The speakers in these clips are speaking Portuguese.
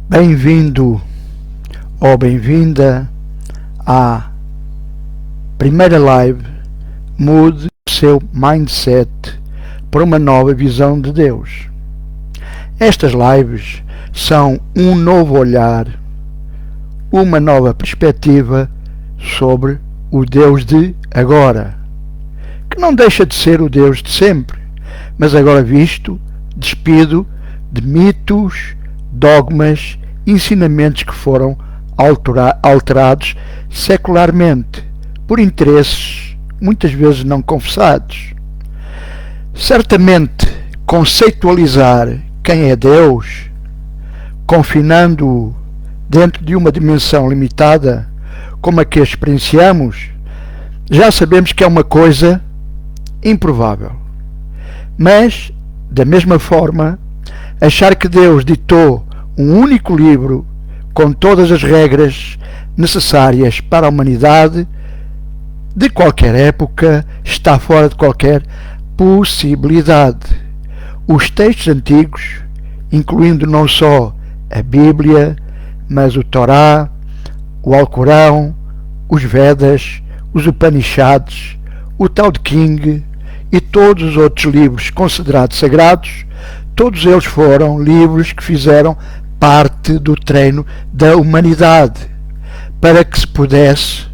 Bem-vindo ou bem-vinda à primeira live. Mude o seu mindset para uma nova visão de Deus. Estas lives são um novo olhar, uma nova perspectiva sobre o Deus de agora, que não deixa de ser o Deus de sempre, mas agora visto, despido de mitos, dogmas, ensinamentos que foram alterados secularmente por interesses muitas vezes não confessados. Certamente conceitualizar quem é Deus, confinando-o dentro de uma dimensão limitada como a que experienciamos, já sabemos que é uma coisa improvável. Mas, da mesma forma, achar que Deus ditou um único livro com todas as regras necessárias para a humanidade de qualquer época está fora de qualquer possibilidade. Os textos antigos, incluindo não só a Bíblia, mas o Torá, o Alcorão, os Vedas, os Upanishads, o Tao Te Ching e todos os outros livros considerados sagrados, todos eles foram livros que fizeram parte do treino da humanidade para que se pudesse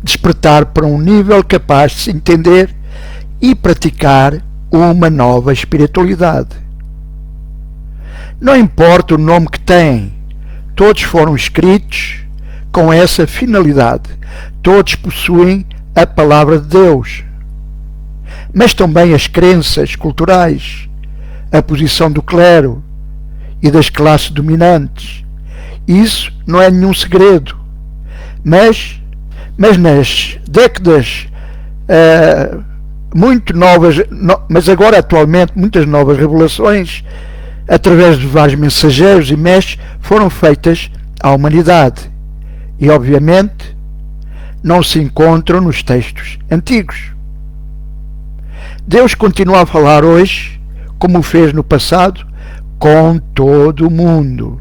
despertar para um nível capaz de se entender e praticar uma nova espiritualidade. Não importa o nome que têm, todos foram escritos com essa finalidade. Todos possuem a palavra de Deus, mas também as crenças culturais, a posição do clero e das classes dominantes. Isso não é nenhum segredo, mas nas décadas muito novas, mas agora atualmente muitas novas revelações através de vários mensageiros e mestres foram feitas à humanidade e obviamente não se encontram nos textos antigos. Deus continua a falar hoje, como fez no passado, com todo o mundo.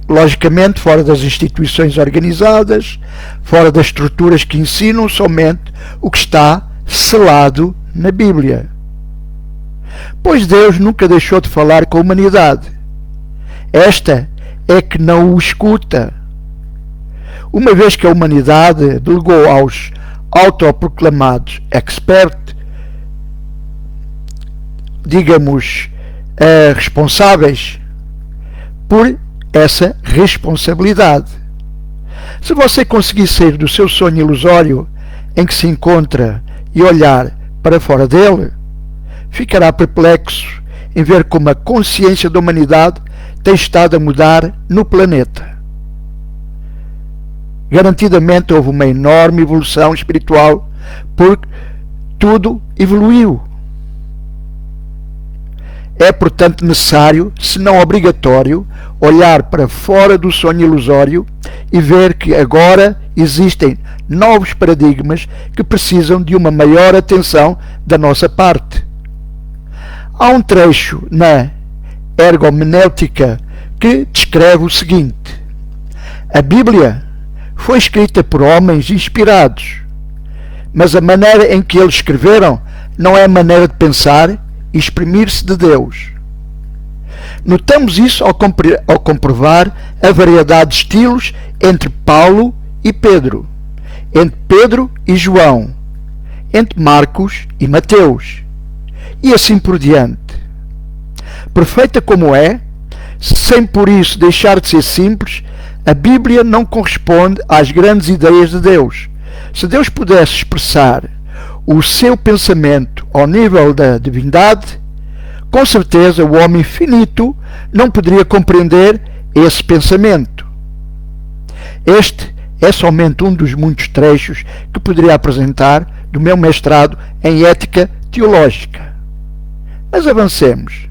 Logicamente, fora das instituições organizadas, fora das estruturas que ensinam somente o que está selado na Bíblia. Pois Deus nunca deixou de falar com a humanidade. Esta é que não o escuta. Uma vez que a humanidade delegou aos autoproclamados experts, digamos, responsáveis por essa responsabilidade. Se você conseguir sair do seu sonho ilusório em que se encontra e olhar para fora dele, ficará perplexo em ver como a consciência da humanidade tem estado a mudar no planeta. Garantidamente houve uma enorme evolução espiritual, porque tudo evoluiu. É, portanto, necessário, se não obrigatório, olhar para fora do sonho ilusório e ver que agora existem novos paradigmas que precisam de uma maior atenção da nossa parte. Há um trecho na Hermenêutica que descreve o seguinte: a Bíblia foi escrita por homens inspirados, mas a maneira em que eles escreveram não é a maneira de pensar e exprimir-se de Deus. Notamos isso ao comprovar a variedade de estilos entre Paulo e Pedro, entre Pedro e João, entre Marcos e Mateus, e assim por diante. Perfeita como é, sem por isso deixar de ser simples, a Bíblia não corresponde às grandes ideias de Deus. Se Deus pudesse expressar o seu pensamento ao nível da divindade, com certeza o homem finito não poderia compreender esse pensamento. Este é somente um dos muitos trechos que poderia apresentar do meu mestrado em ética teológica. Mas avancemos.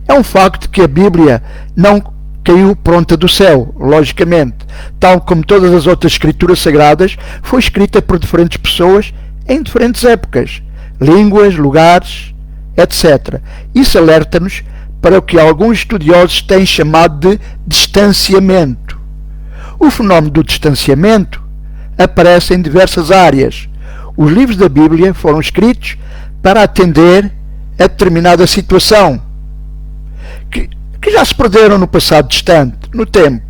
É um facto que a Bíblia não caiu pronta do céu, logicamente. Tal como todas as outras escrituras sagradas, foi escrita por diferentes pessoas em diferentes épocas, línguas, lugares, etc. Isso alerta-nos para o que alguns estudiosos têm chamado de distanciamento. O fenómeno do distanciamento aparece em diversas áreas. Os livros da Bíblia foram escritos para atender a determinada situação, que já se perderam no passado distante, no tempo.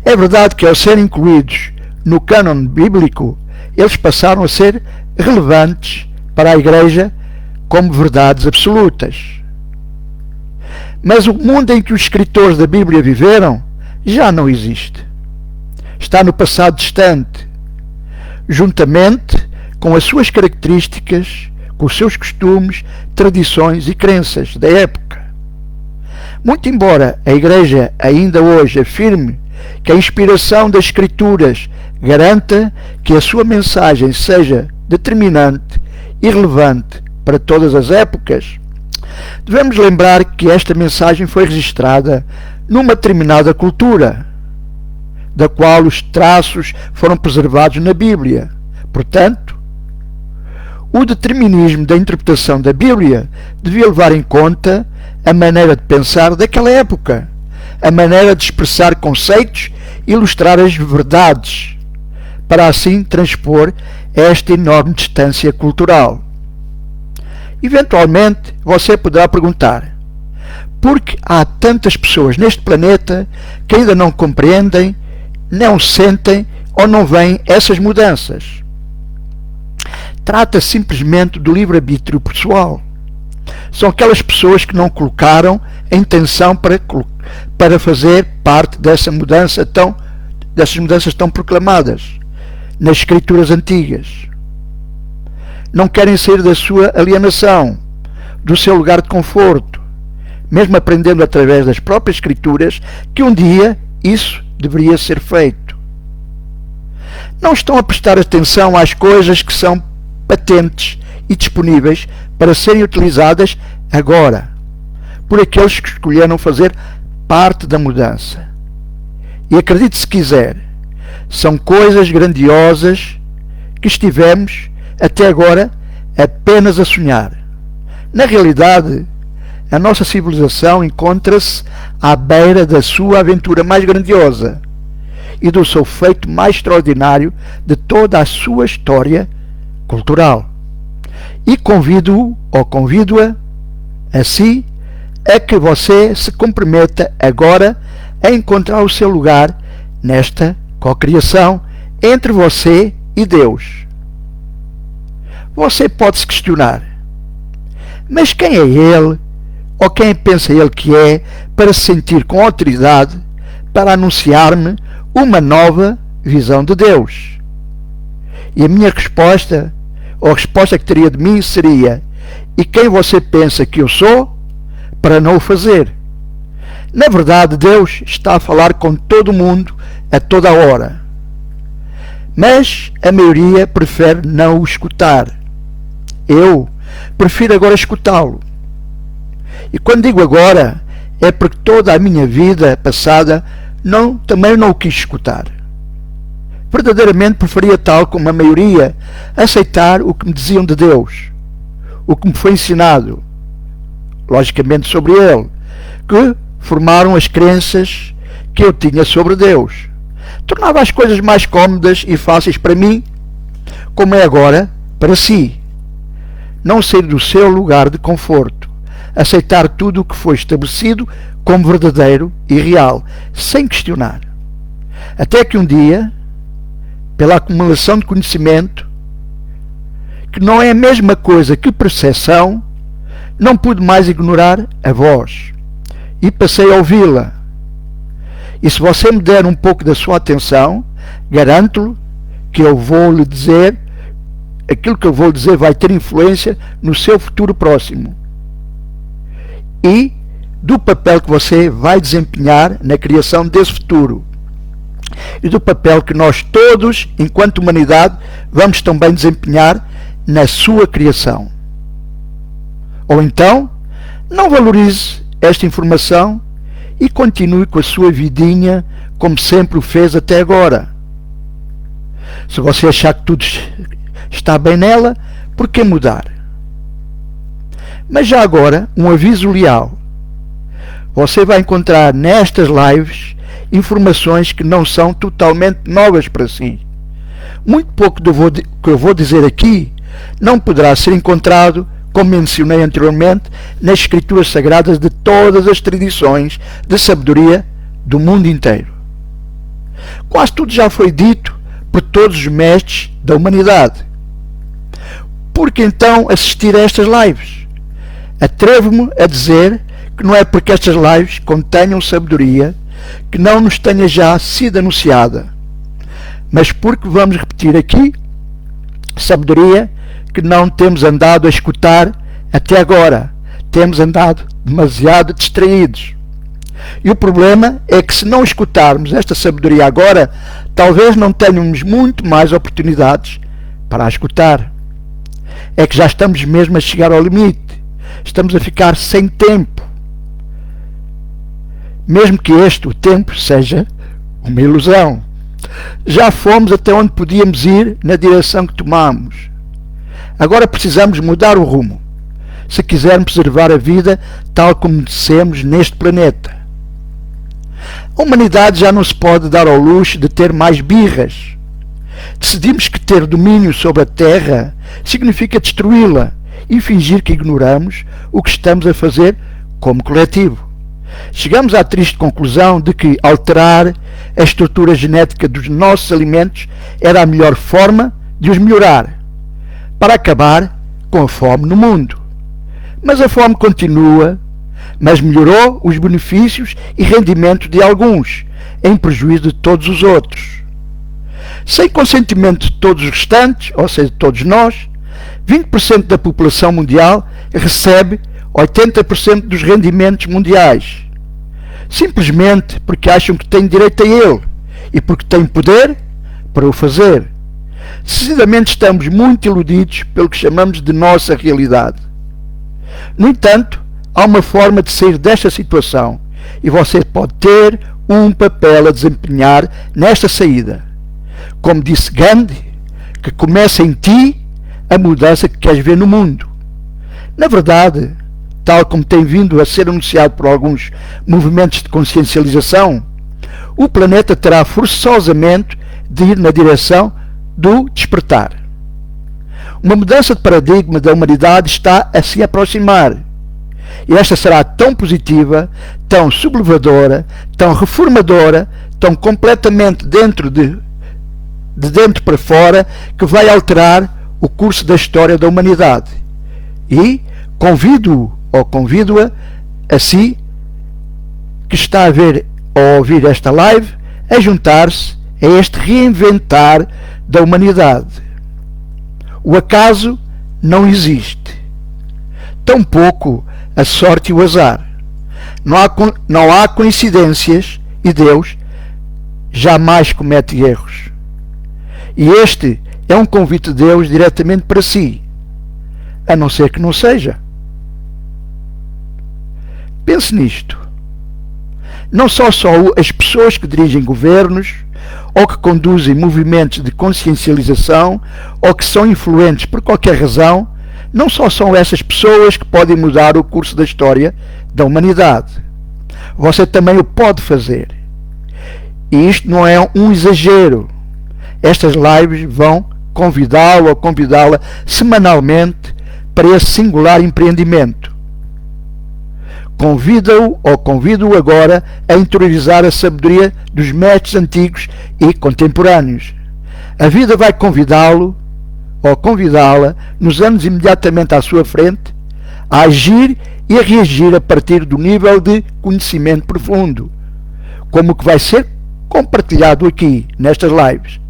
É verdade que, ao serem incluídos no cânon bíblico, eles passaram a ser relevantes para a Igreja como verdades absolutas. Mas o mundo em que os escritores da Bíblia viveram já não existe. Está no passado distante, juntamente com as suas características, com os seus costumes, tradições e crenças da época. Muito embora a Igreja ainda hoje afirme que a inspiração das Escrituras garanta que a sua mensagem seja determinante e relevante para todas as épocas, devemos lembrar que esta mensagem foi registrada numa determinada cultura, da qual os traços foram preservados na Bíblia. Portanto, o determinismo da interpretação da Bíblia devia levar em conta a maneira de pensar daquela época, a maneira de expressar conceitos e ilustrar as verdades, para assim transpor esta enorme distância cultural. Eventualmente, você poderá perguntar: por que há tantas pessoas neste planeta que ainda não compreendem, não sentem ou não veem essas mudanças? Trata-se simplesmente do livre-arbítrio pessoal. São aquelas pessoas que não colocaram a intenção para fazer parte dessas mudanças tão proclamadas nas Escrituras antigas. Não querem sair da sua alienação, do seu lugar de conforto, mesmo aprendendo através das próprias Escrituras que um dia isso deveria ser feito. Não estão a prestar atenção às coisas que são patentes e disponíveis para serem utilizadas agora, por aqueles que escolheram fazer parte da mudança. E acredite se quiser, são coisas grandiosas que estivemos até agora apenas a sonhar. Na realidade, a nossa civilização encontra-se à beira da sua aventura mais grandiosa e do seu feito mais extraordinário de toda a sua história cultural. E convido-a a si a que você se comprometa agora a encontrar o seu lugar nesta cocriação entre você e Deus. Você pode se questionar: mas quem é Ele, ou quem pensa Ele que é, para se sentir com autoridade para anunciar-me uma nova visão de Deus? E a minha resposta, ou a resposta que teria de mim, seria: e quem você pensa que eu sou para não o fazer? Na verdade, Deus está a falar com todo mundo a toda a hora, mas a maioria prefere não o escutar. Eu prefiro agora escutá-lo. E quando digo agora, é porque toda a minha vida passada também não o quis escutar. Verdadeiramente preferia, tal como a maioria, aceitar o que me diziam de Deus, o que me foi ensinado, logicamente sobre Ele, que formaram as crenças que eu tinha sobre Deus. Tornava as coisas mais cómodas e fáceis para mim, como é agora para si. Não sair do seu lugar de conforto, aceitar tudo o que foi estabelecido como verdadeiro e real, sem questionar. Até que um dia, pela acumulação de conhecimento, que não é a mesma coisa que percepção, não pude mais ignorar a voz e passei a ouvi-la. E se você me der um pouco da sua atenção, garanto-lhe que eu vou lhe dizer, aquilo que eu vou lhe dizer vai ter influência no seu futuro próximo e do papel que você vai desempenhar na criação desse futuro e do papel que nós todos, enquanto humanidade, vamos também desempenhar na sua criação. Ou então, não valorize esta informação e continue com a sua vidinha como sempre o fez até agora. Se você achar que tudo está bem nela, por que mudar? Mas já agora, um aviso leal. Você vai encontrar nestas lives informações que não são totalmente novas para si. Muito pouco do que eu vou dizer aqui não poderá ser encontrado, como mencionei anteriormente, nas escrituras sagradas de todas as tradições de sabedoria do mundo inteiro. Quase tudo já foi dito por todos os mestres da humanidade. Por que então assistir a estas lives? Atrevo-me a dizer que não é porque estas lives contenham sabedoria que não nos tenha já sido anunciada, mas porque vamos repetir aqui sabedoria que não temos andado a escutar até agora. Temos andado demasiado distraídos. E o problema é que se não escutarmos esta sabedoria agora, talvez não tenhamos muito mais oportunidades para a escutar. É que já estamos mesmo a chegar ao limite. Estamos a ficar sem tempo. Mesmo que o tempo, seja uma ilusão. Já fomos até onde podíamos ir na direção que tomamos. Agora precisamos mudar o rumo, se quisermos preservar a vida tal como merecemos neste planeta. A humanidade já não se pode dar ao luxo de ter mais birras. Decidimos que ter domínio sobre a Terra significa destruí-la e fingir que ignoramos o que estamos a fazer como coletivo. Chegamos à triste conclusão de que alterar a estrutura genética dos nossos alimentos era a melhor forma de os melhorar, para acabar com a fome no mundo. Mas a fome continua, mas melhorou os benefícios e rendimento de alguns, em prejuízo de todos os outros. Sem consentimento de todos os restantes, ou seja, de todos nós, 20% da população mundial recebe 80% dos rendimentos mundiais, simplesmente porque acham que têm direito a ele e porque têm poder para o fazer. Decididamente estamos muito iludidos pelo que chamamos de nossa realidade. No entanto, há uma forma de sair desta situação e você pode ter um papel a desempenhar nesta saída. Como disse Gandhi, que começa em ti a mudança que queres ver no mundo. Na verdade, tal como tem vindo a ser anunciado por alguns movimentos de consciencialização, o planeta terá forçosamente de ir na direção do despertar. Uma mudança de paradigma da humanidade está a se aproximar. E esta será tão positiva, tão sublevadora, tão reformadora, tão completamente de dentro para fora, que vai alterar o curso da história da humanidade. E convido-o ou convido-a a si, que está a ouvir esta live, a juntar-se a este reinventar da humanidade. O acaso não existe. Tampouco a sorte e o azar. Não há coincidências e Deus jamais comete erros. E este é um convite de Deus diretamente para si, a não ser que não seja. Pense nisto. Não só as pessoas que dirigem governos, ou que conduzem movimentos de consciencialização, ou que são influentes por qualquer razão, não só são essas pessoas que podem mudar o curso da história da humanidade. Você também o pode fazer. E isto não é um exagero. Estas lives vão convidá-lo ou convidá-la semanalmente para esse singular empreendimento. Convida-o ou convido-o agora a interiorizar a sabedoria dos mestres antigos e contemporâneos. A vida vai convidá-lo ou convidá-la, nos anos imediatamente à sua frente, a agir e a reagir a partir do nível de conhecimento profundo, como o que vai ser compartilhado aqui, nestas lives.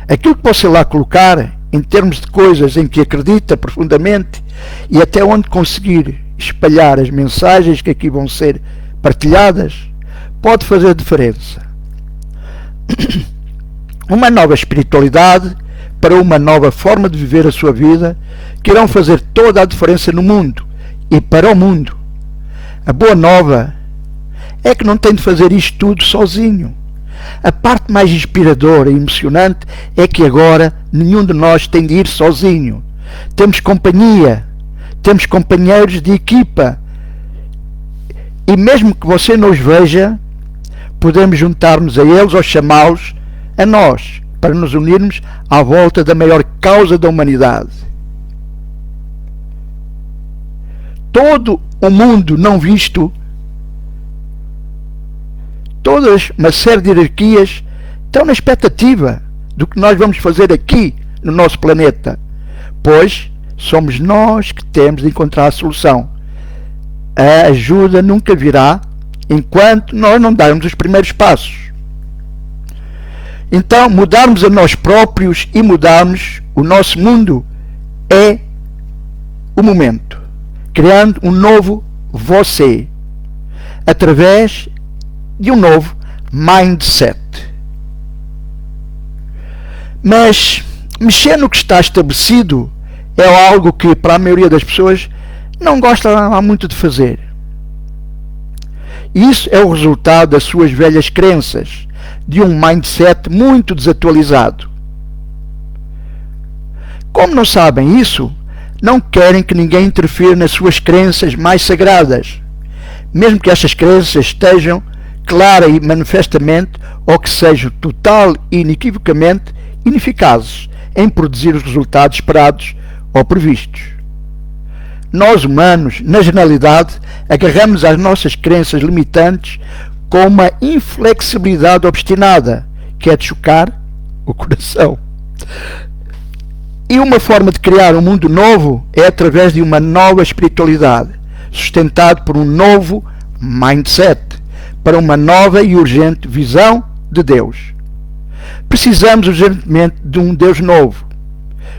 Aquilo que você lá colocar, em termos de coisas em que acredita profundamente e até onde conseguir espalhar as mensagens que aqui vão ser partilhadas, pode fazer diferença. Uma nova espiritualidade para uma nova forma de viver a sua vida que irão fazer toda a diferença no mundo e para o mundo. A boa nova é que não tem de fazer isto tudo sozinho. A parte mais inspiradora e emocionante é que agora nenhum de nós tem de ir sozinho. Temos companhia, temos companheiros de equipa. E mesmo que você não os veja, podemos juntar-nos a eles ou chamá-los a nós, para nos unirmos à volta da maior causa da humanidade. Todo o mundo não visto, todas uma série de hierarquias estão na expectativa do que nós vamos fazer aqui no nosso planeta, pois somos nós que temos de encontrar a solução. A ajuda nunca virá enquanto nós não darmos os primeiros passos. Então, mudarmos a nós próprios e mudarmos o nosso mundo é o momento, criando um novo você, através de um novo mindset. Mas mexer no que está estabelecido é algo que, para a maioria das pessoas, não gosta muito de fazer. Isso é o resultado das suas velhas crenças, de um mindset muito desatualizado. Como não sabem isso, não querem que ninguém interfira nas suas crenças mais sagradas, mesmo que essas crenças estejam clara e manifestamente, ou que sejam total e inequivocamente ineficazes em produzir os resultados esperados ou previstos. Nós, humanos, na generalidade, agarramos às nossas crenças limitantes com uma inflexibilidade obstinada, que é de chocar o coração. E uma forma de criar um mundo novo é através de uma nova espiritualidade, sustentado por um novo mindset, para uma nova e urgente visão de Deus. Precisamos urgentemente de um Deus novo.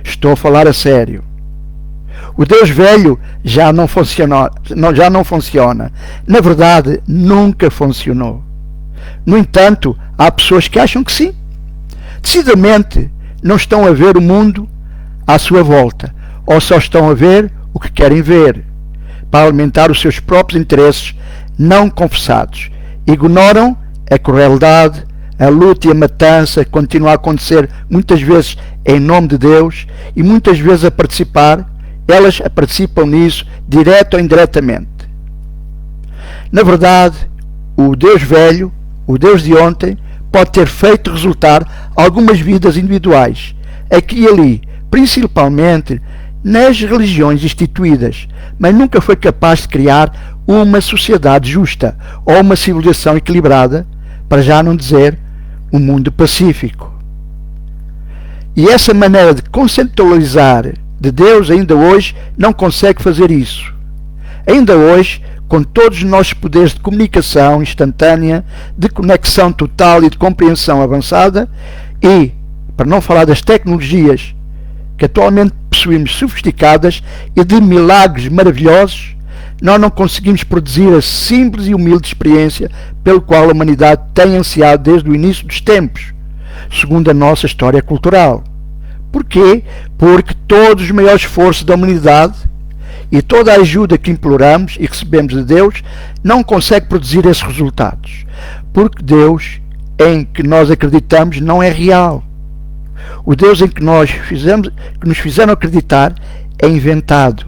Estou a falar a sério. O Deus velho já não funciona. Na verdade, nunca funcionou. No entanto, há pessoas que acham que sim. Decididamente não estão a ver o mundo à sua volta, ou só estão a ver o que querem ver, para alimentar os seus próprios interesses não confessados. Ignoram a crueldade, a luta e a matança que continua a acontecer muitas vezes em nome de Deus, e muitas vezes elas participam nisso, direto ou indiretamente. Na verdade, o Deus velho, o Deus de ontem, pode ter feito resultar algumas vidas individuais, aqui e ali, principalmente nas religiões instituídas, mas nunca foi capaz de criar uma sociedade justa ou uma civilização equilibrada, para já não dizer um mundo pacífico. E essa maneira de conceitualizar de Deus ainda hoje não consegue fazer isso. Ainda hoje, com todos os nossos poderes de comunicação instantânea, de conexão total e de compreensão avançada, e, para não falar das tecnologias que atualmente possuímos sofisticadas e de milagres maravilhosos, nós não conseguimos produzir a simples e humilde experiência pelo qual a humanidade tem ansiado desde o início dos tempos, segundo a nossa história cultural. Porquê? Porque todos os maiores esforços da humanidade e toda a ajuda que imploramos e recebemos de Deus não consegue produzir esses resultados, porque Deus em que nós acreditamos não é real. O Deus em que nos fizeram acreditar é inventado.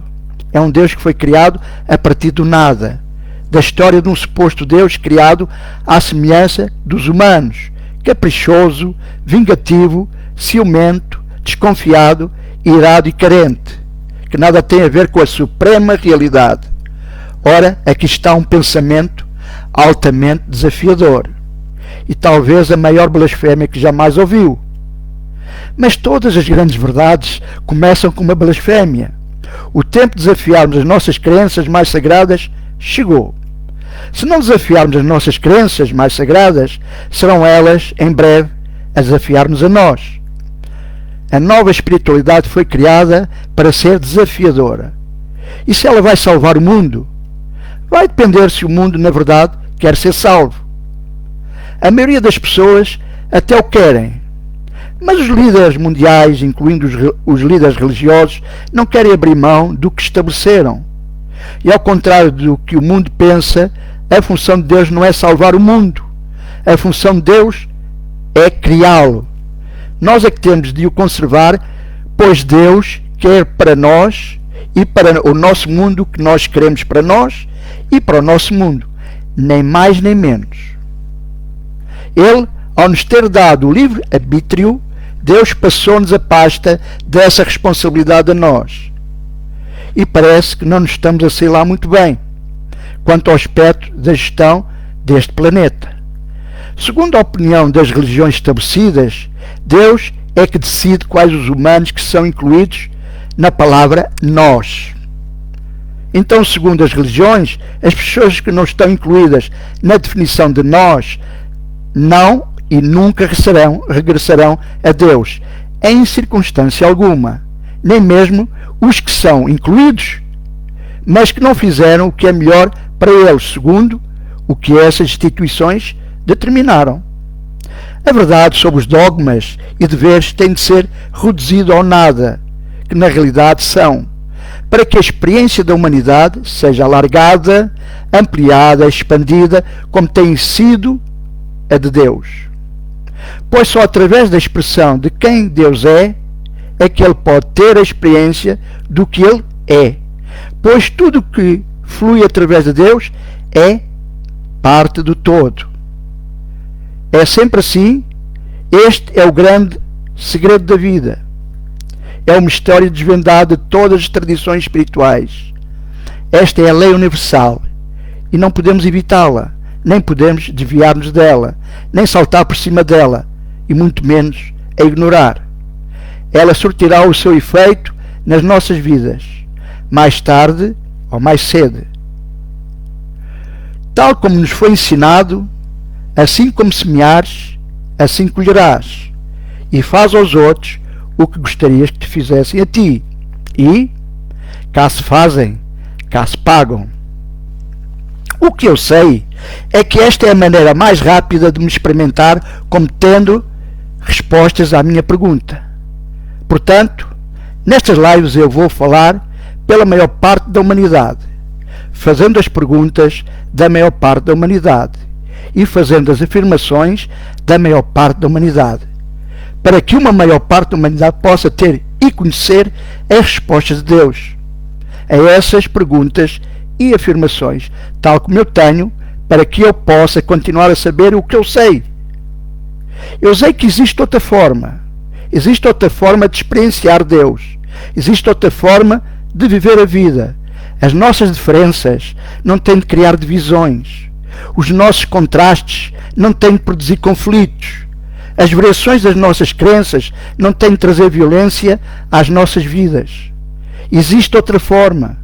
É um Deus que foi criado a partir do nada, da história de um suposto Deus criado à semelhança dos humanos, caprichoso, vingativo, ciumento, desconfiado, irado e carente, que nada tem a ver com a suprema realidade. Ora, aqui está um pensamento altamente desafiador, e talvez a maior blasfémia que jamais ouviu. Mas todas as grandes verdades começam com uma blasfémia. O tempo de desafiarmos as nossas crenças mais sagradas chegou. Se não desafiarmos as nossas crenças mais sagradas, serão elas, em breve, a desafiar-nos a nós. A nova espiritualidade foi criada para ser desafiadora. E se ela vai salvar o mundo? Vai depender se o mundo, na verdade, quer ser salvo. A maioria das pessoas até o querem, mas os líderes mundiais, incluindo os líderes religiosos, não querem abrir mão do que estabeleceram. E ao contrário do que o mundo pensa, a função de Deus não é salvar o mundo. A função de Deus é criá-lo. Nós é que temos de o conservar, pois Deus quer para nós e para o nosso mundo que nós queremos para nós e para o nosso mundo, nem mais nem menos. Ele, ao nos ter dado o livre-arbítrio, Deus passou-nos a pasta dessa responsabilidade a nós. E parece que não nos estamos a sair lá muito bem, quanto ao aspecto da gestão deste planeta. Segundo a opinião das religiões estabelecidas, Deus é que decide quais os humanos que são incluídos na palavra nós. Então, segundo as religiões, as pessoas que não estão incluídas na definição de nós não e nunca regressarão a Deus, em circunstância alguma, nem mesmo os que são incluídos, mas que não fizeram o que é melhor para eles, segundo o que essas instituições determinaram. A verdade sobre os dogmas e deveres tem de ser reduzido ao nada, que na realidade são, para que a experiência da humanidade seja alargada, ampliada, expandida, como tem sido a de Deus. Pois só através da expressão de quem Deus é que ele pode ter a experiência do que ele é. Pois tudo que flui através de Deus é parte do todo. É sempre assim. Este é o grande segredo da vida. É o mistério desvendado de todas as tradições espirituais. Esta é a lei universal e não podemos evitá-la, nem podemos desviar-nos dela, nem saltar por cima dela, e muito menos a ignorar. Ela surtirá o seu efeito nas nossas vidas, mais tarde ou mais cedo. Tal como nos foi ensinado, assim como semeares, assim colherás, e faz aos outros o que gostarias que te fizessem a ti, e cá se fazem, cá se pagam. O que eu sei é que esta é a maneira mais rápida de me experimentar como tendo respostas à minha pergunta. Portanto, nestas lives eu vou falar pela maior parte da humanidade, fazendo as perguntas da maior parte da humanidade e fazendo as afirmações da maior parte da humanidade, para que uma maior parte da humanidade possa ter e conhecer as respostas de Deus a essas perguntas e afirmações, tal como eu tenho, para que eu possa continuar a saber o que eu sei. Eu sei que existe outra forma de experienciar Deus, existe outra forma de viver a vida. As nossas diferenças não têm de criar divisões, os nossos contrastes não têm de produzir conflitos, as variações das nossas crenças não têm de trazer violência às nossas vidas. Existe outra forma.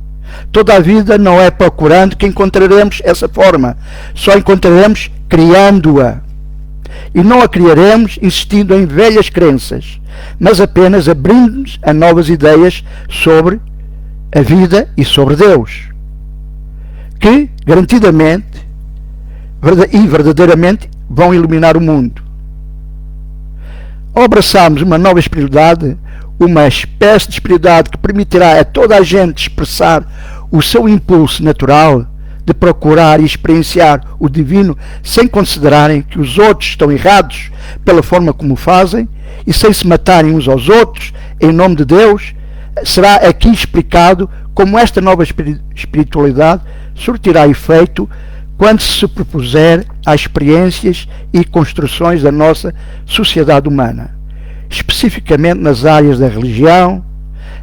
Toda a vida não é procurando que encontraremos essa forma, só encontraremos criando-a. E não a criaremos insistindo em velhas crenças, mas apenas abrindo-nos a novas ideias sobre a vida e sobre Deus, que garantidamente e verdadeiramente vão iluminar o mundo. Ao abraçarmos uma nova espiritualidade, uma espécie de espiritualidade que permitirá a toda a gente expressar o seu impulso natural de procurar e experienciar o divino sem considerarem que os outros estão errados pela forma como o fazem e sem se matarem uns aos outros em nome de Deus, será aqui explicado como esta nova espiritualidade surtirá efeito quando se propuser às experiências e construções da nossa sociedade humana, especificamente nas áreas da religião,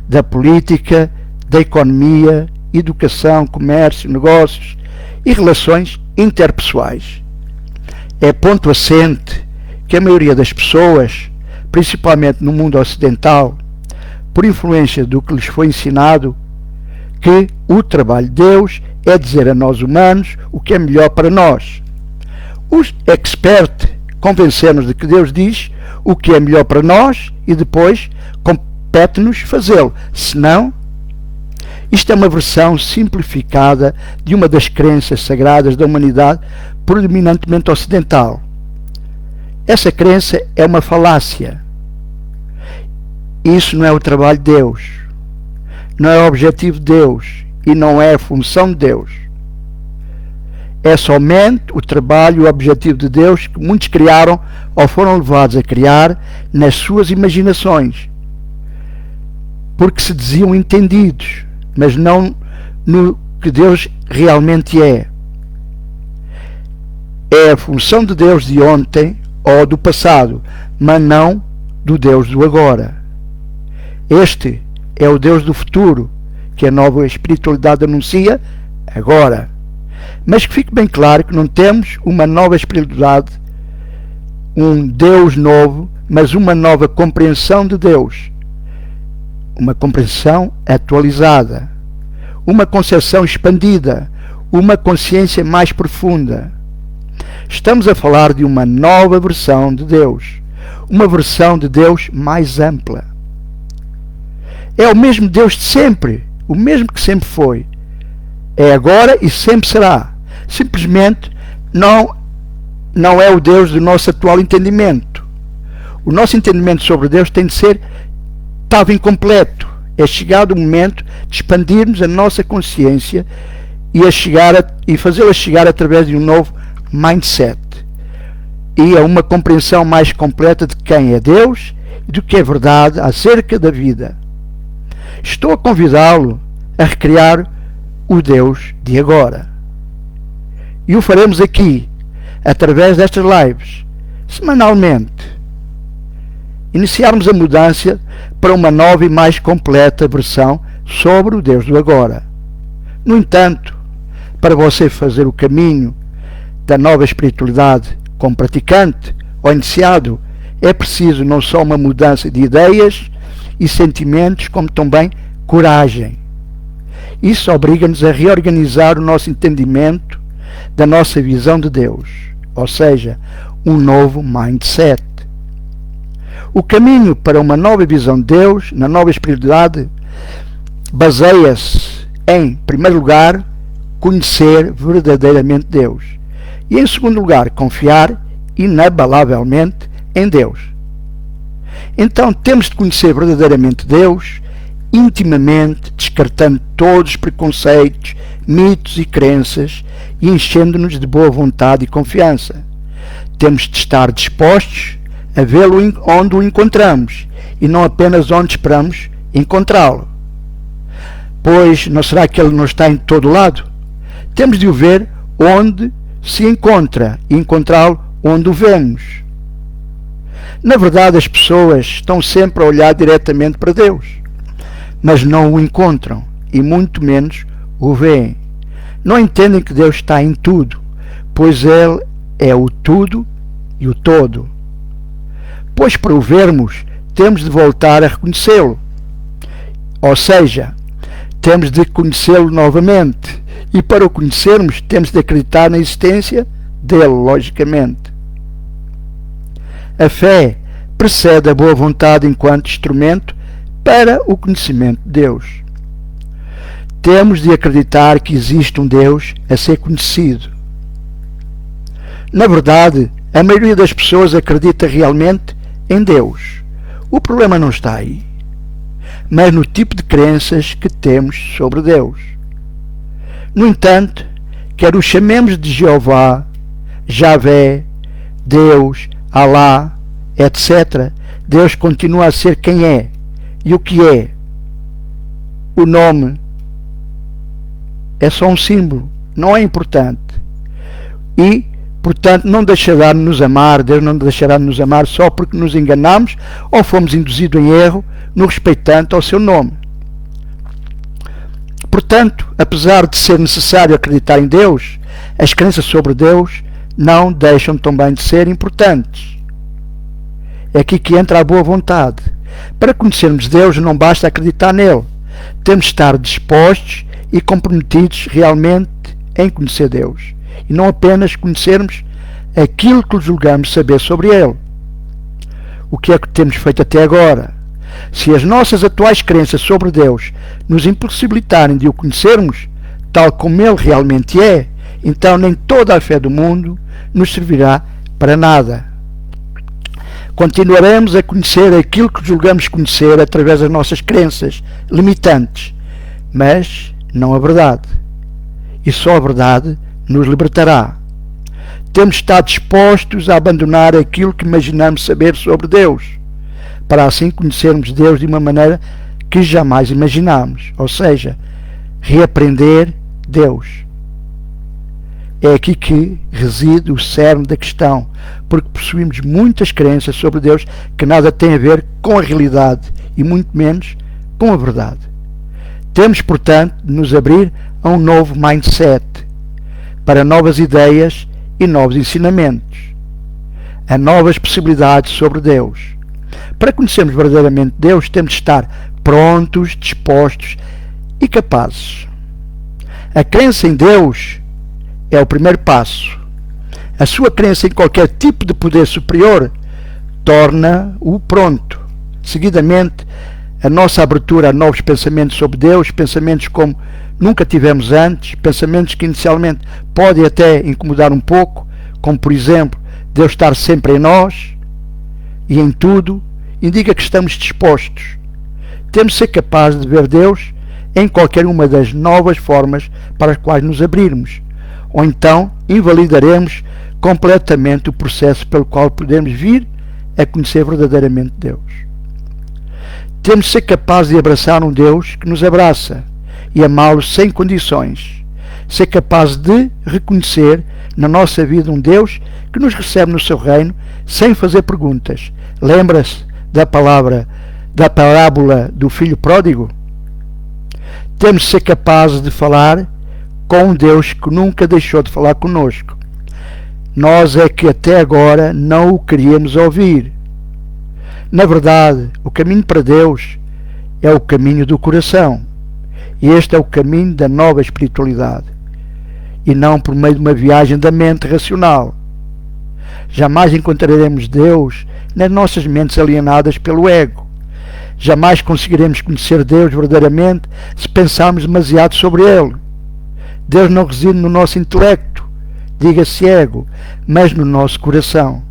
da política, da economia, educação, comércio, negócios e relações interpessoais. É ponto assente que a maioria das pessoas, principalmente no mundo ocidental, por influência do que lhes foi ensinado, que o trabalho de Deus é dizer a nós humanos o que é melhor para nós. Os experts convenceram-nos de que Deus diz o que é melhor para nós e depois compete-nos fazê-lo. Senão, isto é uma versão simplificada de uma das crenças sagradas da humanidade predominantemente ocidental. Essa crença é uma falácia. Isso não é o trabalho de Deus, não é o objetivo de Deus e não é a função de Deus. É somente o trabalho e o objetivo de Deus que muitos criaram ou foram levados a criar nas suas imaginações, porque se diziam entendidos, mas não no que Deus realmente é. É a função de Deus de ontem ou do passado, mas não do Deus do agora. Este é o Deus do futuro, que a nova espiritualidade anuncia agora. Mas que fique bem claro que não temos uma nova espiritualidade, um Deus novo, mas uma nova compreensão de Deus. Uma compreensão atualizada, uma concepção expandida, uma consciência mais profunda. Estamos a falar de uma nova versão de Deus, uma versão de Deus mais ampla. É o mesmo Deus de sempre, o mesmo que sempre foi. É agora e sempre será. Simplesmente não é o Deus do nosso atual entendimento. O nosso entendimento sobre Deus tem de ser, estava incompleto. É chegado o momento de expandirmos a nossa consciência e fazê-la chegar através de um novo mindset e a uma compreensão mais completa de quem é Deus e do que é verdade acerca da vida. Estou a convidá-lo a recriar o Deus de agora. E o faremos aqui, através destas lives, semanalmente. Iniciarmos a mudança para uma nova e mais completa versão sobre o Deus do agora. No entanto, para você fazer o caminho da nova espiritualidade como praticante ou iniciado, é preciso não só uma mudança de ideias e sentimentos, como também coragem. Isso obriga-nos a reorganizar o nosso entendimento da nossa visão de Deus, ou seja, um novo mindset. O caminho para uma nova visão de Deus, na nova espiritualidade, baseia-se em primeiro lugar, conhecer verdadeiramente Deus. E em segundo lugar, confiar inabalavelmente em Deus. Então temos de conhecer verdadeiramente Deus, intimamente, descartando todos os preconceitos, mitos e crenças e enchendo-nos de boa vontade e confiança. Temos de estar dispostos a vê-lo onde o encontramos e não apenas onde esperamos encontrá-lo. Pois não será que ele não está em todo lado? Temos de o ver onde se encontra e encontrá-lo onde o vemos. Na verdade, as pessoas estão sempre a olhar diretamente para Deus, mas não o encontram e muito menos o veem. Não entendem que Deus está em tudo, pois Ele é o tudo e o todo. Pois para o vermos, temos de voltar a reconhecê-lo. Ou seja, temos de conhecê-lo novamente. E para o conhecermos, temos de acreditar na existência dele, logicamente. A fé precede a boa vontade enquanto instrumento para o conhecimento de Deus. Temos de acreditar que existe um Deus a ser conhecido. Na verdade, a maioria das pessoas acredita realmente em Deus. O problema não está aí, mas no tipo de crenças que temos sobre Deus. No entanto, quer o chamemos de Jeová, Javé, Deus, Alá, etc., Deus continua a ser quem é e o que é. O nome é só um símbolo, não é importante. E, portanto, não deixará de nos amar, Deus não deixará de nos amar só porque nos enganamos ou fomos induzidos em erro no respeitante ao seu nome. Portanto, apesar de ser necessário acreditar em Deus, as crenças sobre Deus não deixam também de ser importantes. É aqui que entra a boa vontade. Para conhecermos Deus não basta acreditar nele. Temos de estar dispostos e comprometidos realmente em conhecer Deus. E não apenas conhecermos aquilo que julgamos saber sobre ele. O que é que temos feito até agora? Se as nossas atuais crenças sobre Deus nos impossibilitarem de o conhecermos, tal como ele realmente é, então nem toda a fé do mundo nos servirá para nada. Continuaremos a conhecer aquilo que julgamos conhecer através das nossas crenças limitantes, mas não a verdade. E só a verdade nos libertará. Temos de estar dispostos a abandonar aquilo que imaginamos saber sobre Deus, para assim conhecermos Deus de uma maneira que jamais imaginámos, ou seja, reaprender Deus. É aqui que reside o cerne da questão, porque possuímos muitas crenças sobre Deus que nada têm a ver com a realidade e muito menos com a verdade. Temos, portanto, de nos abrir a um novo mindset, para novas ideias e novos ensinamentos, a novas possibilidades sobre Deus. Para conhecermos verdadeiramente Deus, temos de estar prontos, dispostos e capazes. A crença em Deus é o primeiro passo. A sua crença em qualquer tipo de poder superior torna-o pronto. Seguidamente, a nossa abertura a novos pensamentos sobre Deus, pensamentos como nunca tivemos antes, pensamentos que inicialmente podem até incomodar um pouco, como por exemplo, Deus estar sempre em nós e em tudo, indica que estamos dispostos. Temos de ser capazes de ver Deus em qualquer uma das novas formas para as quais nos abrirmos, ou então invalidaremos completamente o processo pelo qual podemos vir a conhecer verdadeiramente Deus. Temos de ser capazes de abraçar um Deus que nos abraça e amá-lo sem condições. Ser capazes de reconhecer na nossa vida um Deus que nos recebe no seu reino sem fazer perguntas. Lembra-se da parábola do filho pródigo? Temos de ser capazes de falar com um Deus que nunca deixou de falar conosco. Nós é que até agora não o queríamos ouvir. Na verdade, o caminho para Deus é o caminho do coração. E este é o caminho da nova espiritualidade. E não por meio de uma viagem da mente racional. Jamais encontraremos Deus nas nossas mentes alienadas pelo ego. Jamais conseguiremos conhecer Deus verdadeiramente se pensarmos demasiado sobre Ele. Deus não reside no nosso intelecto, diga-se ego, mas no nosso coração.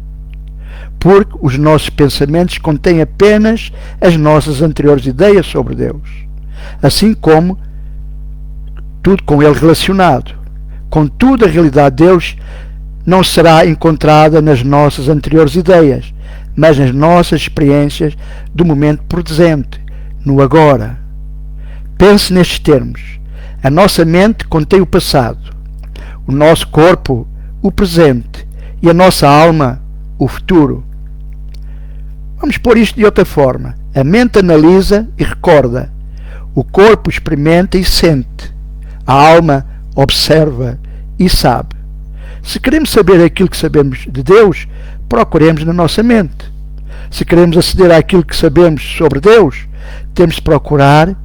Porque os nossos pensamentos contêm apenas as nossas anteriores ideias sobre Deus, assim como tudo com Ele relacionado. Contudo, a realidade de Deus não será encontrada nas nossas anteriores ideias, mas nas nossas experiências do momento presente, no agora. Pense nestes termos. A nossa mente contém o passado, o nosso corpo, o presente, e a nossa alma, o futuro. Vamos pôr isto de outra forma. A mente analisa e recorda. O corpo experimenta e sente. A alma observa e sabe. Se queremos saber aquilo que sabemos de Deus, procuremos na nossa mente. Se queremos aceder àquilo que sabemos sobre Deus, temos de procurar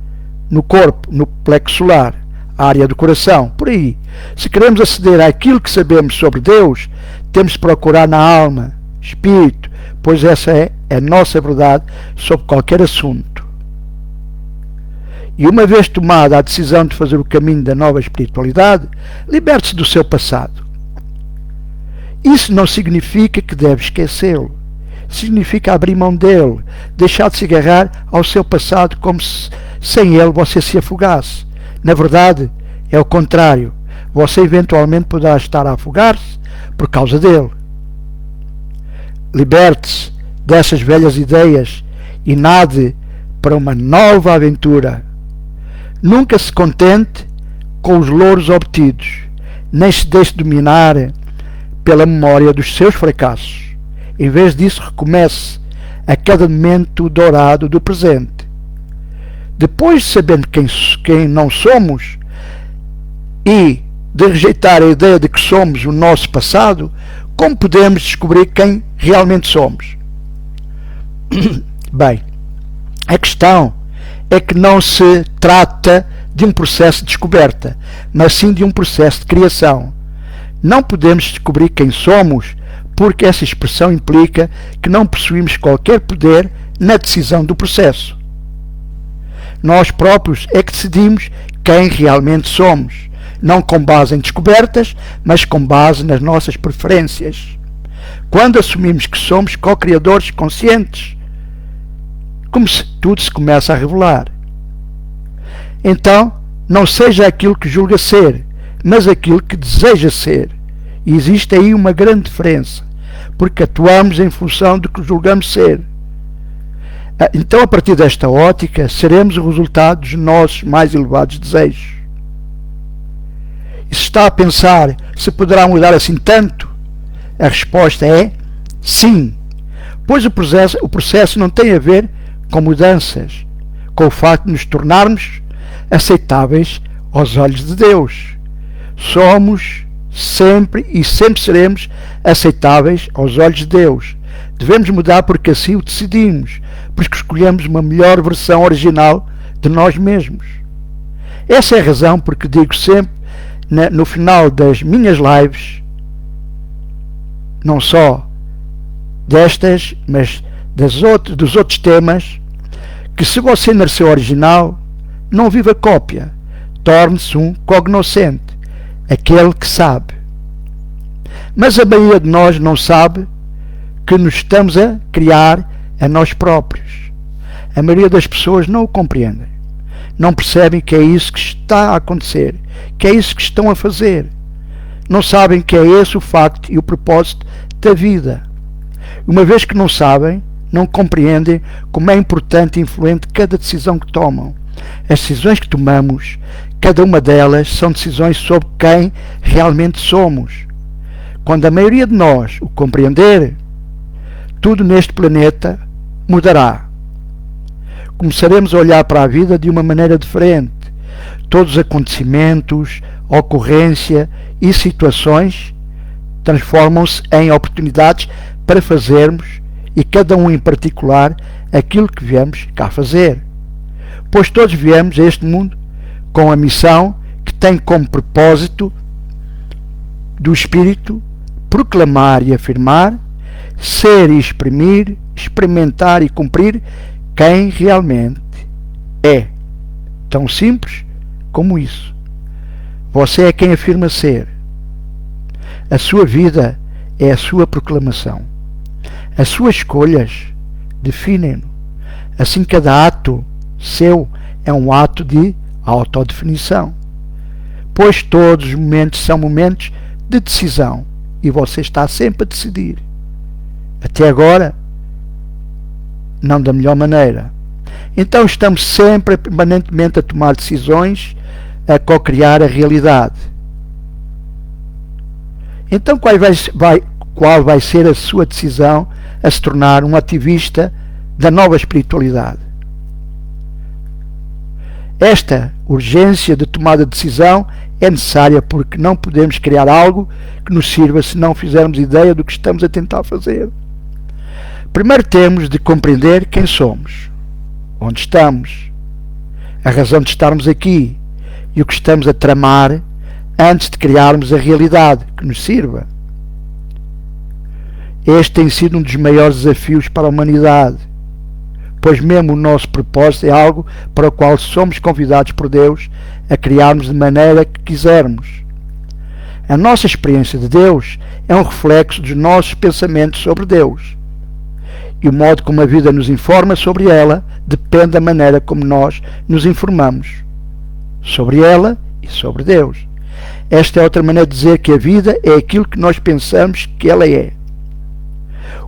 no corpo, no plexo solar, a área do coração, por aí. Se queremos aceder àquilo que sabemos sobre Deus, temos de procurar na alma, espírito, pois essa é a nossa verdade sobre qualquer assunto. E uma vez tomada a decisão de fazer o caminho da nova espiritualidade, liberte-se do seu passado. Isso não significa que deve esquecê-lo. Significa abrir mão dele, deixar de se agarrar ao seu passado como se sem ele você se afogasse. Na verdade, é o contrário. Você eventualmente poderá estar a afogar-se por causa dele. Liberte-se dessas velhas ideias e nade para uma nova aventura. Nunca se contente com os louros obtidos, nem se deixe dominar pela memória dos seus fracassos. Em vez disso, recomece a cada momento dourado do presente. Depois de sabendo quem não somos e de rejeitar a ideia de que somos o nosso passado, como podemos descobrir quem realmente somos? Bem, a questão é que não se trata de um processo de descoberta, mas sim de um processo de criação. Não podemos descobrir quem somos porque essa expressão implica que não possuímos qualquer poder na decisão do processo. Nós próprios é que decidimos quem realmente somos, não com base em descobertas, mas com base nas nossas preferências. Quando assumimos que somos co-criadores conscientes, como se tudo se começa a revelar. Então, não seja aquilo que julga ser, mas aquilo que deseja ser. E existe aí uma grande diferença, porque atuamos em função do que julgamos ser. Então, a partir desta ótica, seremos o resultado dos nossos mais elevados desejos. E se está a pensar se poderá mudar assim tanto, a resposta é sim, pois o processo não tem a ver com mudanças, com o facto de nos tornarmos aceitáveis aos olhos de Deus. Somos sempre e sempre seremos aceitáveis aos olhos de Deus. Devemos mudar porque assim o decidimos, porque escolhemos uma melhor versão original de nós mesmos. Essa é a razão porque digo sempre no final das minhas lives, não só destas, mas dos outros temas, que se você nasceu original, não viva cópia, torne-se um cognoscente, aquele que sabe. Mas a maioria de nós não sabe que nos estamos a criar a nós próprios. A maioria das pessoas não o compreendem. Não percebem que é isso que está a acontecer, que é isso que estão a fazer. Não sabem que é esse o facto e o propósito da vida. Uma vez que não sabem, não compreendem como é importante e influente cada decisão que tomam. As decisões que tomamos, cada uma delas, são decisões sobre quem realmente somos. Quando a maioria de nós o compreender, tudo neste planeta mudará. Começaremos a olhar para a vida de uma maneira diferente. Todos os acontecimentos, ocorrência e situações transformam-se em oportunidades para fazermos, e cada um em particular, aquilo que viemos cá fazer. Pois todos viemos a este mundo com a missão que tem como propósito do Espírito proclamar e afirmar, ser e exprimir, experimentar e cumprir quem realmente é. Tão simples como isso. Você é quem afirma ser. A sua vida é a sua proclamação. As suas escolhas definem-no. Assim, cada ato seu é um ato de autodefinição. Pois todos os momentos são momentos de decisão e você está sempre a decidir. Até agora, não da melhor maneira. Então estamos sempre, permanentemente, a tomar decisões, a co-criar a realidade. Então qual vai ser a sua decisão a se tornar um ativista da nova espiritualidade? Esta urgência de tomada de decisão é necessária porque não podemos criar algo que nos sirva se não fizermos ideia do que estamos a tentar fazer. Primeiro temos de compreender quem somos, onde estamos, a razão de estarmos aqui e o que estamos a tramar antes de criarmos a realidade que nos sirva. Este tem sido um dos maiores desafios para a humanidade, pois mesmo o nosso propósito é algo para o qual somos convidados por Deus a criarmos de maneira que quisermos. A nossa experiência de Deus é um reflexo dos nossos pensamentos sobre Deus. E o modo como a vida nos informa sobre ela depende da maneira como nós nos informamos sobre ela e sobre Deus. Esta é outra maneira de dizer que a vida é aquilo que nós pensamos que ela é.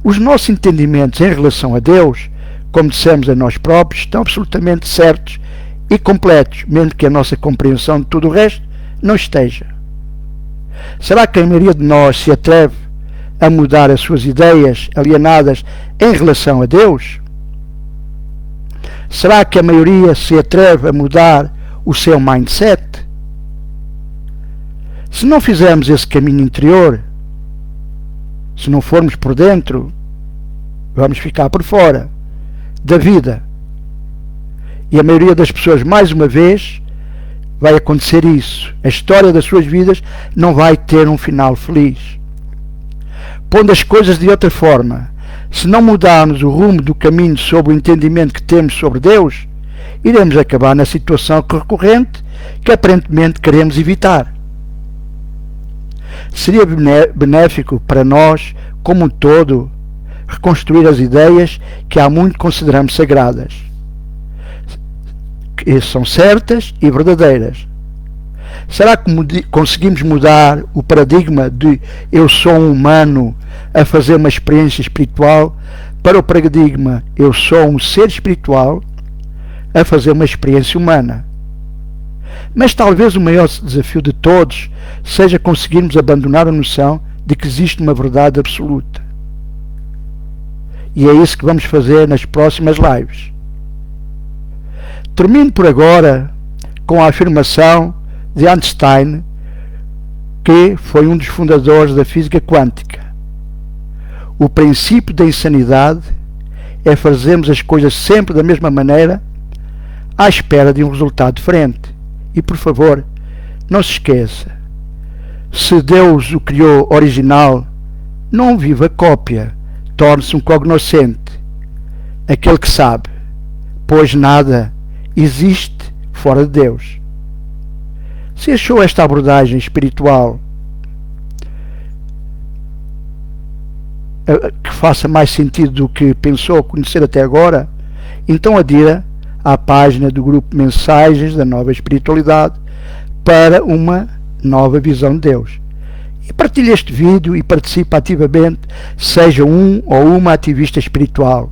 Os nossos entendimentos em relação a Deus, como dissemos a nós próprios, estão absolutamente certos e completos, mesmo que a nossa compreensão de tudo o resto não esteja. Será que a maioria de nós se atreve a mudar as suas ideias alienadas em relação a Deus? Será que a maioria se atreve a mudar o seu mindset? Se não fizermos esse caminho interior, se não formos por dentro, vamos ficar por fora da vida. E a maioria das pessoas, mais uma vez, vai acontecer isso. A história das suas vidas não vai ter um final feliz. Pondo as coisas de outra forma, se não mudarmos o rumo do caminho sob o entendimento que temos sobre Deus, iremos acabar na situação recorrente que aparentemente queremos evitar. Seria benéfico para nós, como um todo, reconstruir as ideias que há muito consideramos sagradas, que são certas e verdadeiras. Será que conseguimos mudar o paradigma de eu sou um humano a fazer uma experiência espiritual para o paradigma eu sou um ser espiritual a fazer uma experiência humana? Mas talvez o maior desafio de todos seja conseguirmos abandonar a noção de que existe uma verdade absoluta. E é isso que vamos fazer nas próximas lives. Termino por agora com a afirmação de Einstein, que foi um dos fundadores da física quântica. O princípio da insanidade é fazermos as coisas sempre da mesma maneira, à espera de um resultado diferente. E, por favor, não se esqueça, se Deus o criou original, não viva cópia, torne-se um cognoscente, aquele que sabe, pois nada existe fora de Deus. Se achou esta abordagem espiritual que faça mais sentido do que pensou conhecer até agora, então adira à página do grupo Mensagens da Nova Espiritualidade para uma nova visão de Deus. E partilhe este vídeo e participe ativamente, seja um ou uma ativista espiritual,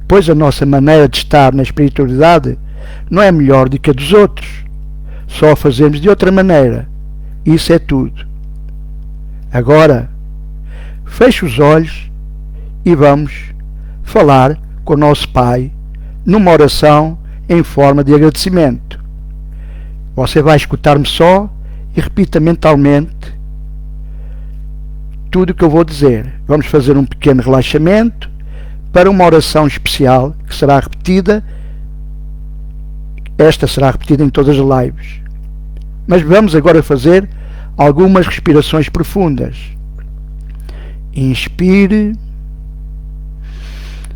pois a nossa maneira de estar na espiritualidade não é melhor do que a dos outros. Só a fazemos de outra maneira. Isso é tudo. Agora, feche os olhos e vamos falar com o nosso Pai numa oração em forma de agradecimento. Você vai escutar-me só e repita mentalmente tudo o que eu vou dizer. Vamos fazer um pequeno relaxamento para uma oração especial que será repetida. Esta será repetida em todas as lives. Mas vamos agora fazer algumas respirações profundas. Inspire.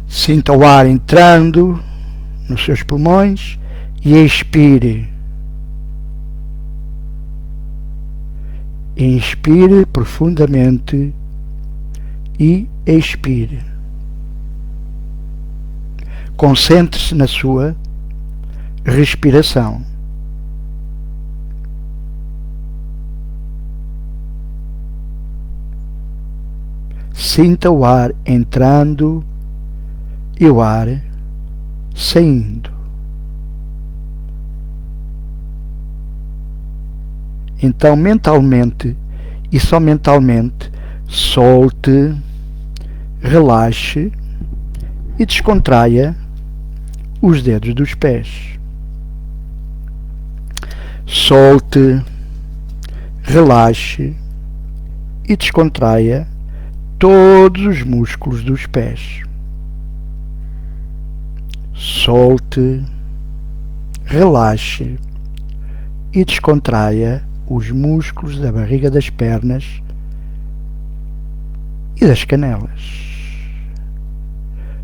Sinta o ar entrando nos seus pulmões e expire. Inspire profundamente e expire. Concentre-se na sua respiração. Sinta o ar entrando e o ar saindo. Então, mentalmente e só mentalmente, solte, relaxe e descontraia os dedos dos pés. Solte, relaxe e descontraia todos os músculos dos pés. Solte, relaxe e descontraia os músculos da barriga das pernas e das canelas.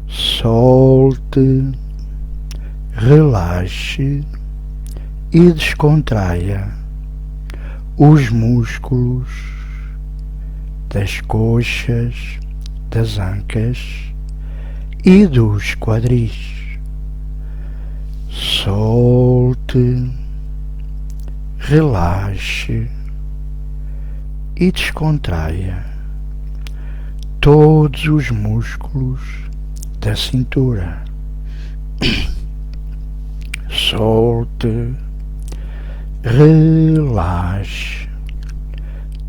Solte, relaxe e descontraia os músculos das coxas, das ancas e dos quadris. Solte, relaxe e descontraia todos os músculos da cintura. Solte, relaxe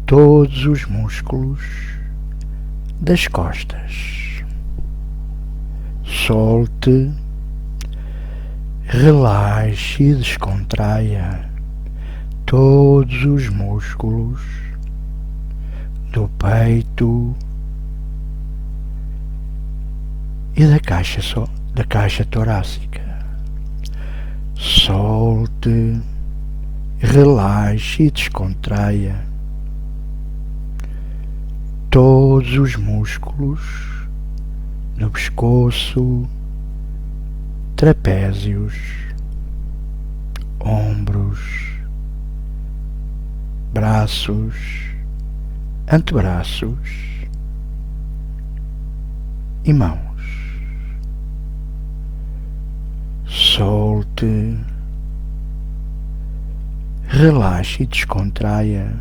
todos os músculos das costas. Solte, relaxe e descontraia todos os músculos do peito e da caixa torácica. Solte, relaxe e descontraia todos os músculos do pescoço, trapézios, ombros, braços, antebraços e mãos. Solte, relaxe e descontraia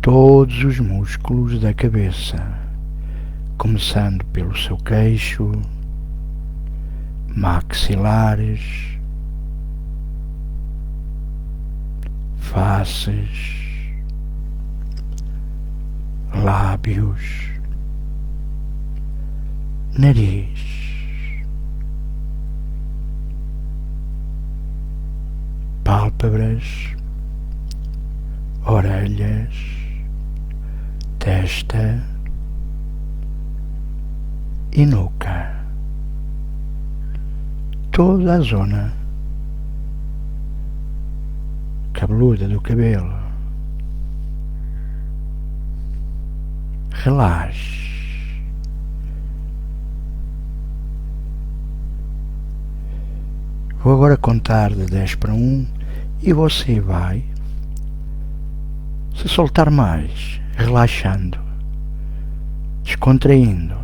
todos os músculos da cabeça, começando pelo seu queixo, maxilares, faces, lábios, nariz, pálpebras, orelhas, testa e nuca. Toda a zona cabeluda do cabelo. Relaxe. Vou agora contar de 10 para 1 e você vai se soltar mais, relaxando, descontraindo.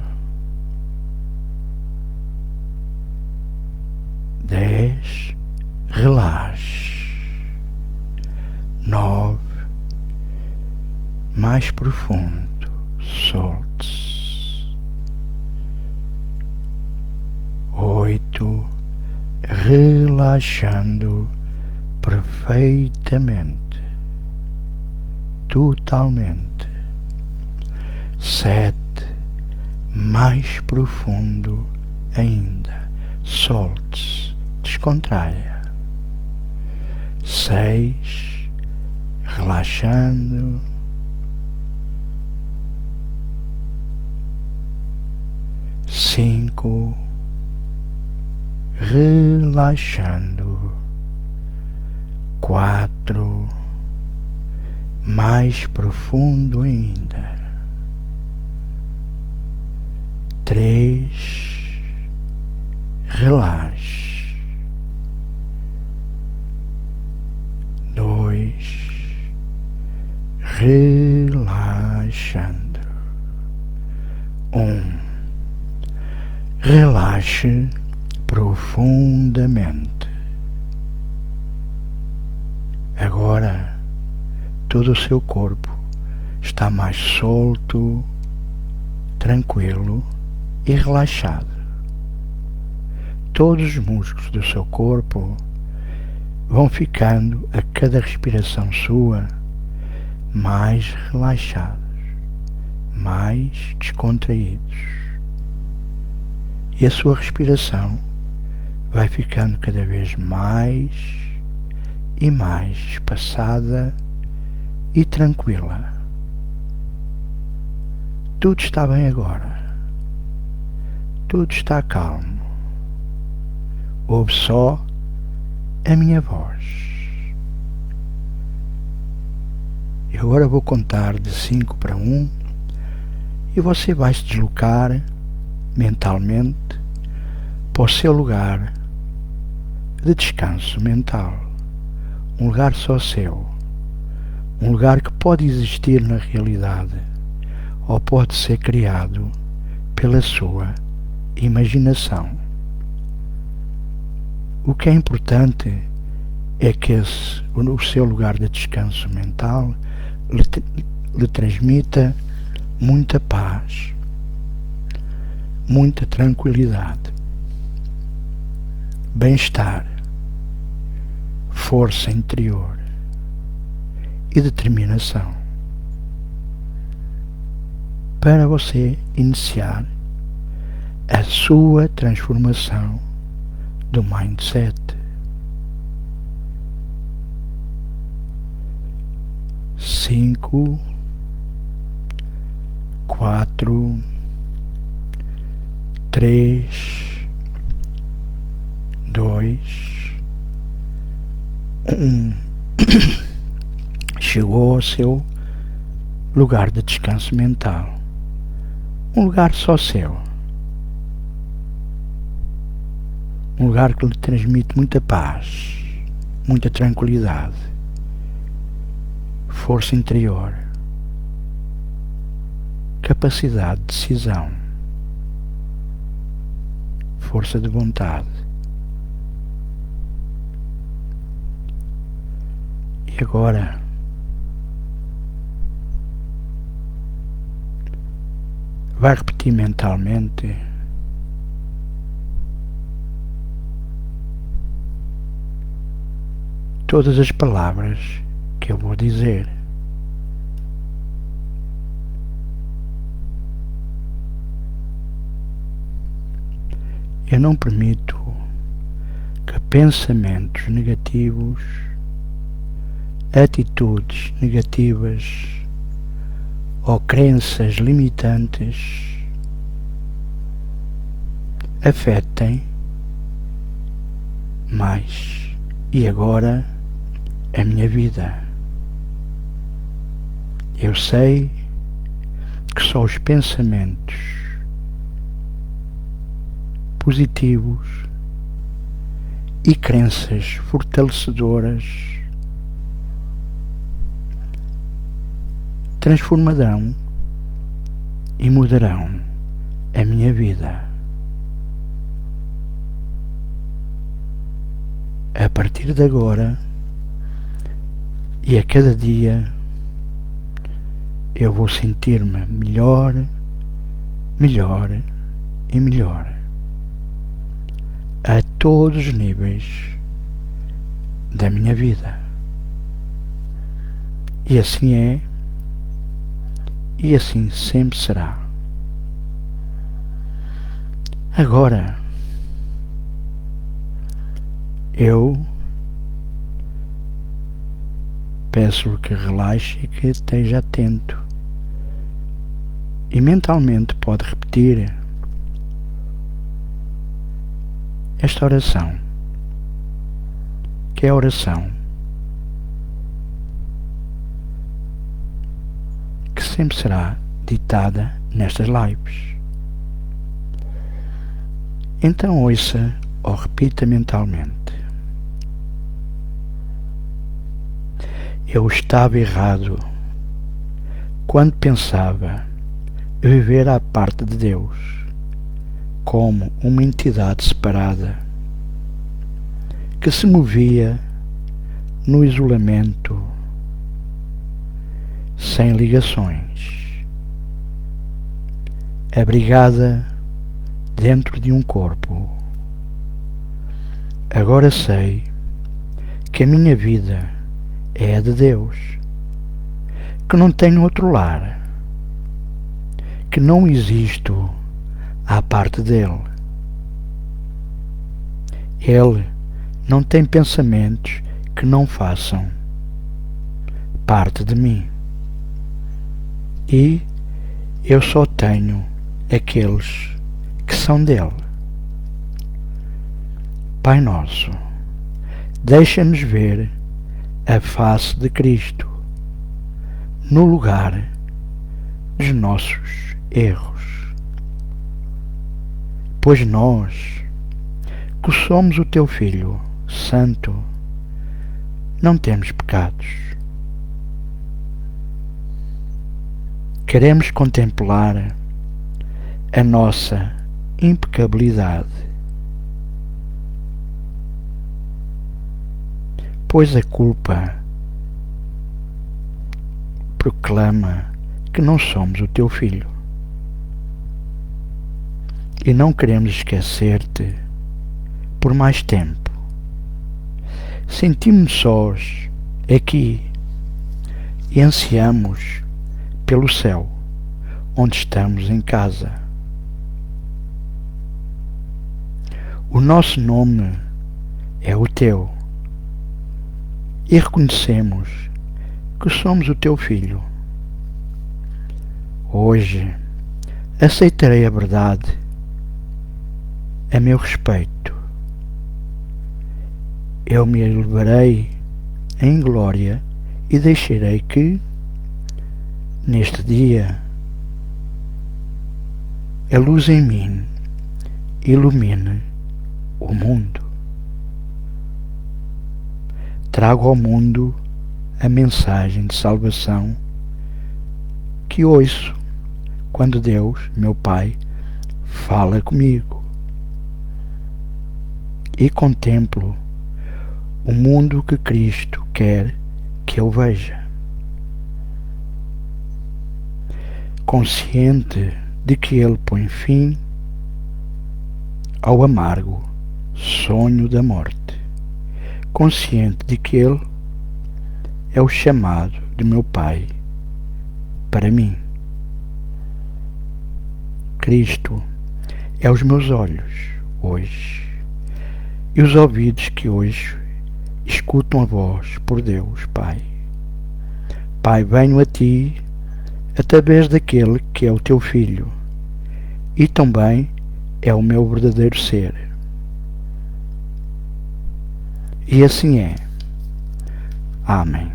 10, relaxe. 9, mais profundo, solte-se. 8, relaxando perfeitamente, totalmente. 7, mais profundo ainda, solte-se, descontraia. 6, relaxando. 5, relaxando. 4, mais profundo ainda. 3, relaxe. 2, relaxando. 1, relaxe profundamente. Agora todo o seu corpo está mais solto, tranquilo e relaxado. Todos os músculos do seu corpo vão ficando a cada respiração sua mais relaxados, mais descontraídos. E a sua respiração vai ficando cada vez mais e mais espaçada e tranquila. Tudo está bem agora. Tudo está calmo. Ouve só a minha voz. E agora vou contar de 5 para 1 e você vai se deslocar mentalmente para o seu lugar de descanso mental. Um lugar só seu. Um lugar que pode existir na realidade ou pode ser criado pela sua imaginação. O que é importante é que o seu lugar de descanso mental lhe transmita muita paz, muita tranquilidade, bem-estar, força interior e determinação para você iniciar a sua transformação do mindset. 5, 4, 3, 2, 1. Chegou ao seu lugar de descanso mental. Um lugar só seu. Um lugar que lhe transmite muita paz, muita tranquilidade, força interior, capacidade de decisão, força de vontade. E agora vai repetir mentalmente todas as palavras que que eu vou dizer. Eu não permito que pensamentos negativos, atitudes negativas ou crenças limitantes afetem mais e agora a minha vida. Eu sei que só os pensamentos positivos e crenças fortalecedoras transformarão e mudarão a minha vida. A partir de agora e a cada dia eu vou sentir-me melhor, melhor e melhor a todos os níveis da minha vida. E assim é, e assim sempre será. Agora, eu peço que relaxe e que esteja atento. E mentalmente pode repetir esta oração, que é a oração que sempre será ditada nestas lives. Então ouça ou repita mentalmente: eu estava errado quando pensava viver à parte de Deus como uma entidade separada que se movia no isolamento, sem ligações, abrigada dentro de um corpo. Agora sei que a minha vida é a de Deus, que não tenho outro lar, que não existo à parte dele. Ele não tem pensamentos que não façam parte de mim. E eu só tenho aqueles que são dele. Pai nosso, deixa-nos ver a face de Cristo no lugar dos nossos erros, pois nós, que somos o teu Filho Santo, não temos pecados. Queremos contemplar a nossa impecabilidade, pois a culpa proclama que não somos o teu filho. E não queremos esquecer-te por mais tempo. Sentimos-nos sós aqui e ansiamos pelo céu, onde estamos em casa. O nosso nome é o teu e reconhecemos que somos o teu filho. Hoje aceitarei a verdade a meu respeito. Eu me elevarei em glória e deixarei que, neste dia, a luz em mim ilumine o mundo. Trago ao mundo a mensagem de salvação que ouço quando Deus, meu Pai, fala comigo. E contemplo o mundo que Cristo quer que eu veja. Consciente de que Ele põe fim ao amargo sonho da morte. Consciente de que Ele é o chamado de meu Pai para mim. Cristo é os meus olhos hoje e os ouvidos que hoje escutam a voz por Deus, Pai. Pai, venho a Ti através daquele que é o Teu Filho e também é o meu verdadeiro ser. E assim é. Amém.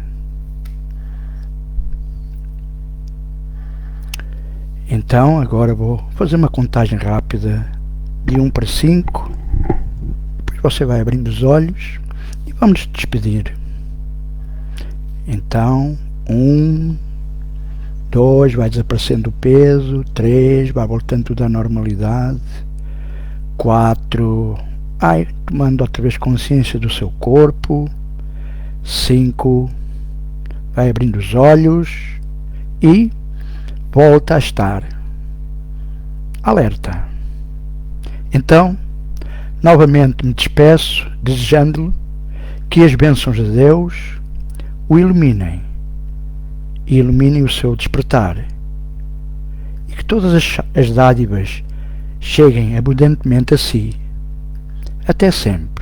Então, agora vou fazer uma contagem rápida de 1 para 5. Depois você vai abrindo os olhos e vamos nos despedir. Então, 1, 2, vai desaparecendo o peso. 3, vai voltando tudo à normalidade. 4, tomando outra vez consciência do seu corpo. 5, vai abrindo os olhos e volta a estar alerta. Então, novamente me despeço, desejando-lhe que as bênçãos de Deus o iluminem e iluminem o seu despertar, e que todas as dádivas cheguem abundantemente a si. Até sempre.